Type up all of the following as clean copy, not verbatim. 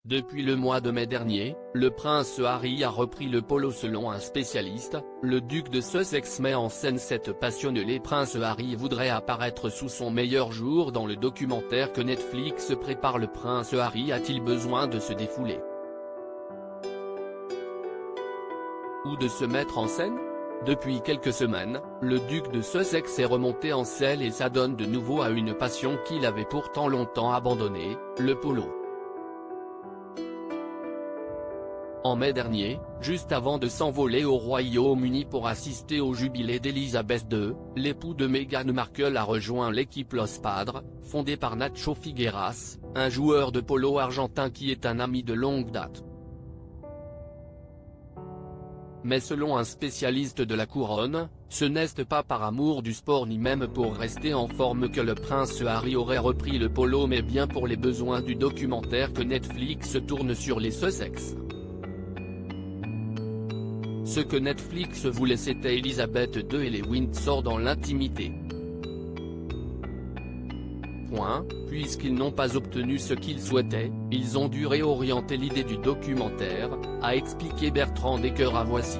Depuis le mois de mai dernier, le prince Harry a repris le polo selon un spécialiste. Le duc de Sussex met en scène cette passion. Le prince Harry voudrait apparaître sous son meilleur jour dans le documentaire que Netflix prépare. Le prince Harry a-t-il besoin de se défouler ou de se mettre en scène? Depuis quelques semaines, le duc de Sussex est remonté en selle et s'adonne de nouveau à une passion qu'il avait pourtant longtemps abandonnée, le polo. En mai dernier, juste avant de s'envoler au Royaume-Uni pour assister au jubilé d'Elisabeth II, l'époux de Meghan Markle a rejoint l'équipe Los Padres, fondée par Nacho Figueras, un joueur de polo argentin qui est un ami de longue date. Mais selon un spécialiste de la couronne, ce n'est pas par amour du sport ni même pour rester en forme que le prince Harry aurait repris le polo, mais bien pour les besoins du documentaire que Netflix tourne sur les Sussex. Ce que Netflix voulait, c'était Elisabeth II et les Windsor dans l'intimité. Puisqu'ils n'ont pas obtenu ce qu'ils souhaitaient, ils ont dû réorienter l'idée du documentaire, a expliqué Bertrand Decker à Voici.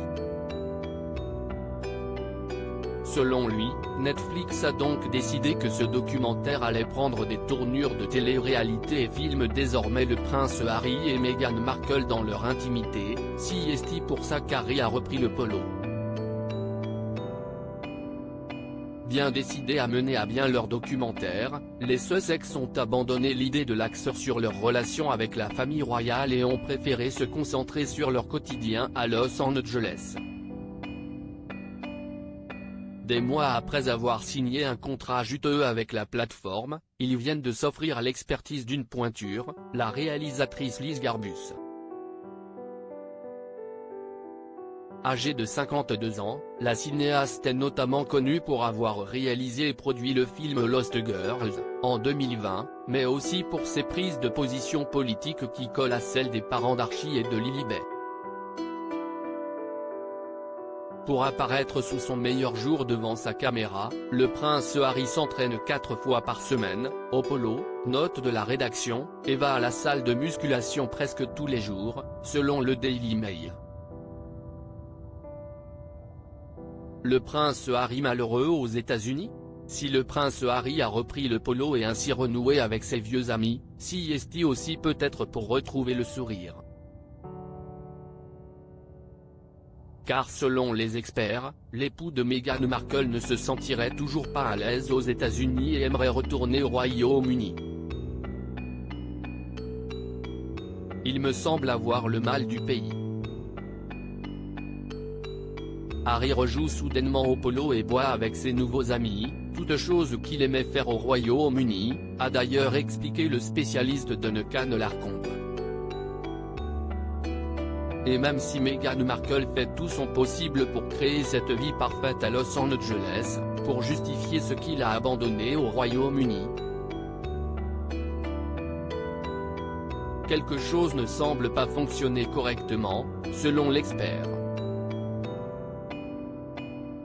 Selon lui, Netflix a donc décidé que ce documentaire allait prendre des tournures de télé-réalité et filme désormais le prince Harry et Meghan Markle dans leur intimité. C'est pour ça qu'Harry a repris le polo. Bien décidés à mener à bien leur documentaire, les Sussex ont abandonné l'idée de l'axe sur leur relation avec la famille royale et ont préféré se concentrer sur leur quotidien à Los Angeles. Des mois après avoir signé un contrat juteux avec la plateforme, ils viennent de s'offrir l'expertise d'une pointure, la réalisatrice Liz Garbus. Âgée de 52 ans, la cinéaste est notamment connue pour avoir réalisé et produit le film Lost Girls, en 2020, mais aussi pour ses prises de position politiques qui collent à celles des parents d'Archie et de Lilibet. Pour apparaître sous son meilleur jour devant sa caméra, le prince Harry s'entraîne 4 fois par semaine, au polo, note de la rédaction, et va à la salle de musculation presque tous les jours, selon le Daily Mail. Le prince Harry malheureux aux États-Unis? Si le prince Harry a repris le polo et ainsi renoué avec ses vieux amis, c'est aussi peut-être pour retrouver le sourire. Car selon les experts, l'époux de Meghan Markle ne se sentirait toujours pas à l'aise aux États-Unis et aimerait retourner au Royaume-Uni. Il me semble avoir le mal du pays. Harry rejoue soudainement au polo et boit avec ses nouveaux amis, toute chose qu'il aimait faire au Royaume-Uni, a d'ailleurs expliqué le spécialiste de Duncan Larcombe. Et même si Meghan Markle fait tout son possible pour créer cette vie parfaite à Los Angeles, pour justifier ce qu'il a abandonné au Royaume-Uni, quelque chose ne semble pas fonctionner correctement, selon l'expert.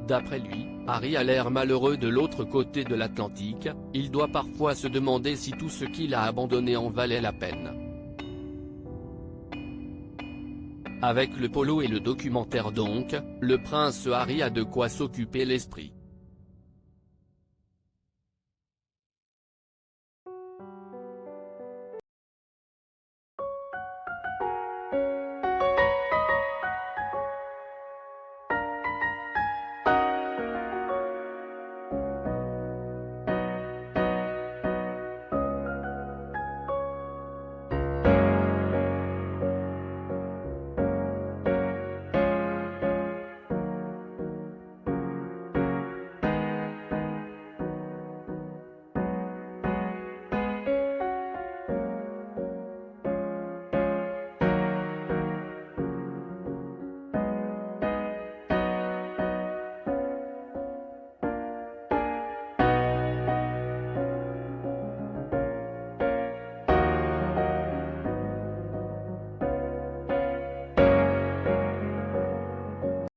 D'après lui, Harry a l'air malheureux de l'autre côté de l'Atlantique, il doit parfois se demander si tout ce qu'il a abandonné en valait la peine. Avec le polo et le documentaire donc, le prince Harry a de quoi s'occuper l'esprit.